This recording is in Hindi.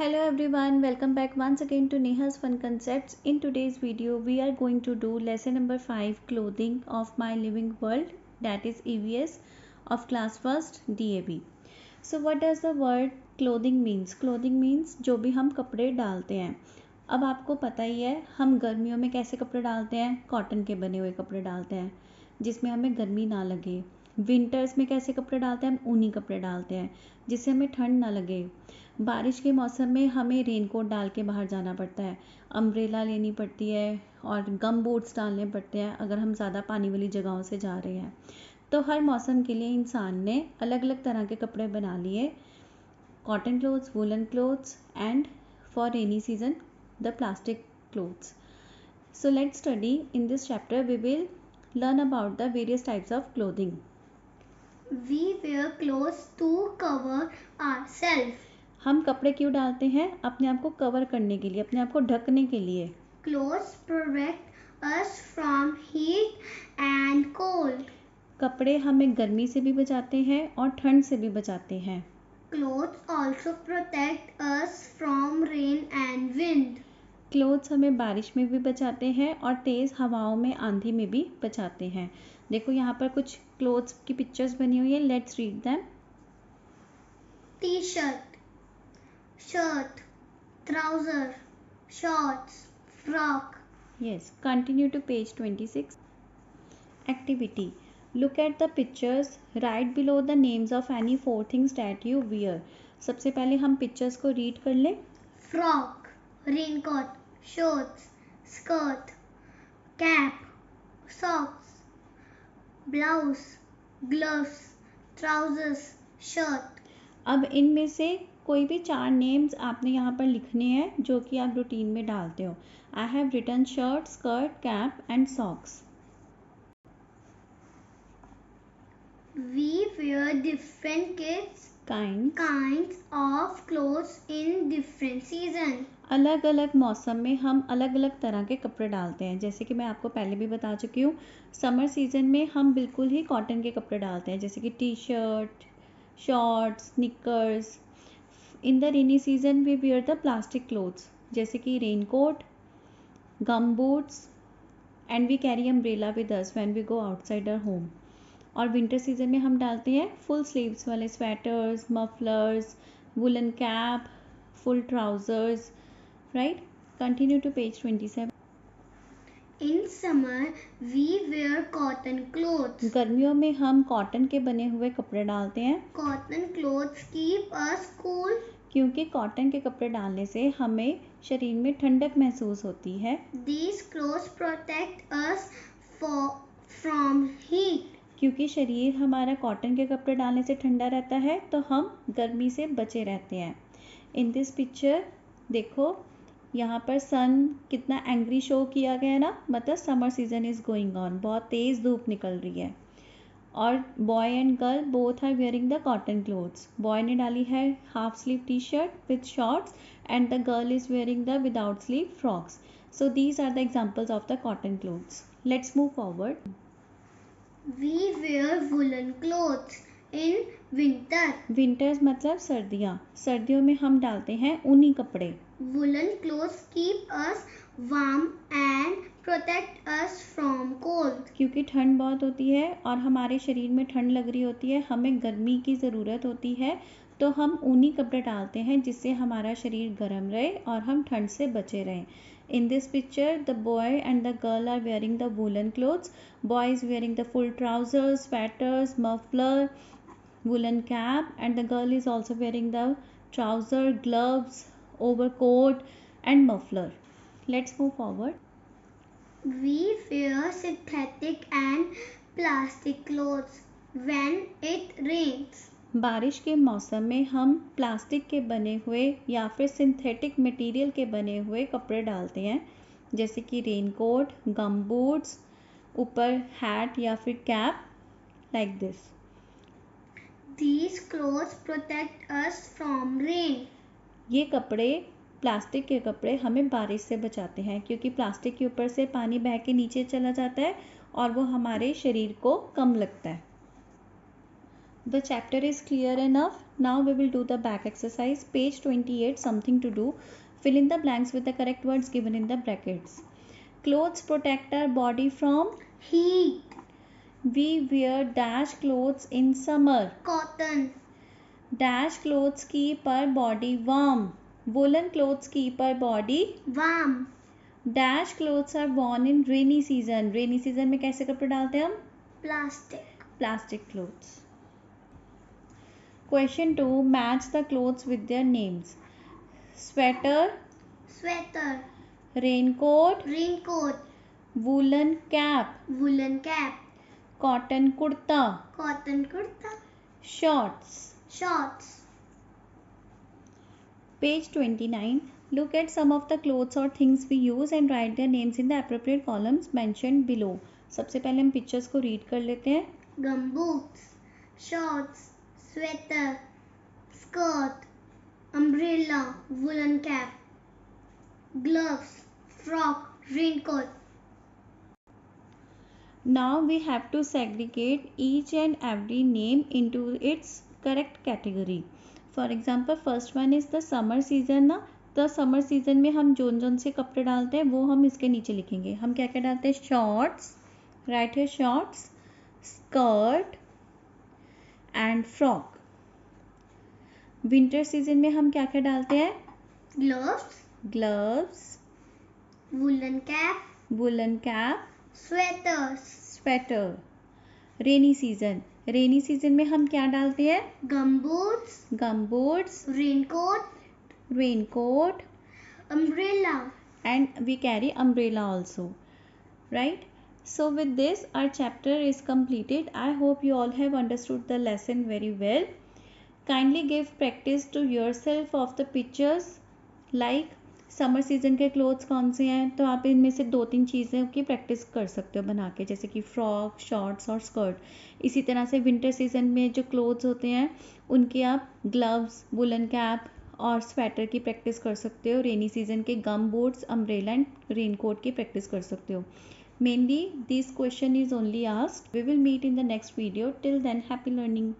Hello everyone, welcome back once again to Neha's Fun Concepts. In today's video, we are going to do lesson number 5 Clothing of My Living World, that is EVS of class 1st DAB. So what does the word clothing means? Clothing means जो भी हम कपड़े डालते हैं. अब आपको पता ही है हम गर्मियों में कैसे कपड़े डालते हैं, कॉटन के बने हुए कपड़े डालते हैं जिसमें हमें गर्मी ना लगे. विंटर्स में कैसे कपड़े डालते हैं, हम ऊनी कपड़े डालते हैं जिससे हमें ठंड ना लगे. बारिश के मौसम में हमें रेनकोट डाल के बाहर जाना पड़ता है, अम्ब्रेला लेनी पड़ती है और गम बूट्स डालने पड़ते हैं अगर हम ज़्यादा पानी वाली जगहों से जा रहे हैं. तो हर मौसम के लिए इंसान ने अलग अलग तरह के कपड़े बना लिए, cotton clothes, woollen clothes and for rainy season the plastic clothes. So let's study. In this chapter we will learn about the various types of clothing. We wear clothes to cover ourselves. हम कपड़े क्यों डालते हैं? अपने आप को कवर करने के लिए, अपने आप को ढकने के लिए. Clothes protect us from heat and cold. कपड़े हमें गर्मी से भी बचाते हैं और ठंड से भी बचाते हैं. Clothes also protect us from rain and wind. Clothes हमें बारिश में भी बचाते हैं और तेज़ हवाओं में, आंधी में भी बचाते हैं. देखो यहाँ पर कुछ क्लोथ्स की पिक्चर्स बनी हुई है. Let's read them. T-shirt, shirt, trouser, shorts, frock. Yes, continue to page 26. Activity. Look at the pictures. Write below the names of any 4 things that you wear. सबसे पहले हम पिक्चर्स को रीड कर लें. Frock, raincoat, shorts, skirt, cap, socks, blouse, gloves, trousers, shirt. अब इनमें से कोई भी 4 नेम्स आपने यहाँ पर लिखने हैं जो कि आप रूटीन में डालते हो. I have written shirt, skirt, cap and socks. We wear different kinds of clothes in different season. अलग अलग मौसम में हम अलग अलग तरह के कपड़े डालते हैं. जैसे कि मैं आपको पहले भी बता चुकी हूँ, समर सीजन में हम बिल्कुल ही कॉटन के कपड़े डालते हैं जैसे कि T shirt, shorts, sneakers. In the rainy season we wear the plastic clothes जैसे कि raincoat, gum boots and we carry umbrella with us when we go outside our home. और विंटर सीजन में हम डालते हैं फुल स्लीव्स वाले sweaters, mufflers, woollen cap, full trousers. Right. Continue to page 27. In summer, we wear cotton clothes. गर्मियों में हम कॉटन के बने हुए कपड़े डालते हैं. Cotton clothes keep us cool. क्योंकि कॉटन के कपड़े डालने से हमें शरीर में ठंडक महसूस होती है. These clothes protect us from heat. क्योंकि शरीर हमारा कॉटन के कपड़े डालने से ठंडा रहता है तो हम गर्मी से बचे रहते हैं. इन दिस पिक्चर देखो यहाँ पर सन कितना एंग्री शो किया गया है ना, मतलब summer season is going on, बहुत तेज़ धूप निकल रही है. और boy and girl both are wearing the cotton clothes. Boy ने डाली है half sleeve T shirt with shorts and the girl is wearing the without sleeve frocks. So these are the examples of the cotton clothes. Let's move forward. We wear woolen clothes in winter. Winters मतलब सर्दियाँ. सर्दियों में हम डालते हैं ऊनी कपड़े. Woolen clothes keep us warm and protect us from cold. क्योंकि ठंड बहुत होती है और हमारे शरीर में ठंड लग रही होती है, हमें गर्मी की ज़रूरत होती है, तो हम ऊनी कपड़े डालते हैं जिससे हमारा शरीर गर्म रहे और हम ठंड से बचे रहें. In this picture, the boy and the girl are wearing the woolen clothes. Boy is wearing the full trousers, sweaters, muffler, woolen cap, and the girl is also wearing the trouser, gloves, overcoat, and muffler. Let's move forward. We wear synthetic and plastic clothes when it rains. बारिश के मौसम में हम प्लास्टिक के बने हुए या फिर सिंथेटिक मटेरियल के बने हुए कपड़े डालते हैं जैसे कि रेनकोट, गम बूट्स, ऊपर हैट या फिर cap, like this. These clothes protect us from rain. ये कपड़े, प्लास्टिक के कपड़े हमें बारिश से बचाते हैं क्योंकि प्लास्टिक के ऊपर से पानी बह के नीचे चला जाता है और वो हमारे शरीर को कम लगता है. The chapter is clear enough. Now we will do the back exercise. Page 28, something to do. Fill in the blanks with the correct words given in the brackets. Clothes protect our body from heat. We wear dash clothes in summer. Cotton. Dash clothes keep our body warm. Woolen clothes keep our body warm. Dash clothes are worn in rainy season. Rainy season में कैसे कपड़े डालते हैं हम? Plastic. Plastic clothes. Question 2. Match the clothes with their names. Sweater. Sweater. Raincoat. Raincoat. Woolen cap. Woolen cap. Cotton kurta. Cotton kurta. Shorts. Shorts. Page 29. Look at some of the clothes or things we use and write their names in the appropriate columns mentioned below. सबसे पहले हम पिक्चर्स को रीड कर लेते हैं. Gumboots, shorts, sweater, skirt, umbrella, woolen cap, gloves, frock, raincoat. Now we have to segregate each and every name into its correct category. For example, first one is the summer season ना. तो समर सीजन में हम जोन से कपड़े डालते हैं वो हम इसके नीचे लिखेंगे. हम क्या क्या डालते हैं? शॉर्ट्स, राइट है, shorts, skirt and frock. Winter season में हम क्या क्या डालते हैं? Gloves, woollen cap, sweater. Rainy season में हम क्या डालते हैं? गमबूट्स, raincoat, umbrella, and we carry umbrella also, right? So with this our chapter is completed. I hope you all have understood the lesson very well. Kindly give practice to yourself of the pictures, like summer season के क्लोथ्स कौन से हैं, तो आप इनमें से 2-3 चीज़ें की प्रैक्टिस कर सकते हो बना के, जैसे कि फ्रॉक, शॉर्ट्स और स्कर्ट. इसी तरह से विंटर सीजन में जो क्लोथ्स होते हैं उनके आप ग्लव्स, वुलन कैप और स्वेटर की प्रैक्टिस कर सकते हो. रेनी सीजन के गम बूट्स, अम्ब्रेला एंड रेनकोट की प्रैक्टिस कर सकते हो. Mainly this question is only asked. We will meet in the next video. Till then, happy learning.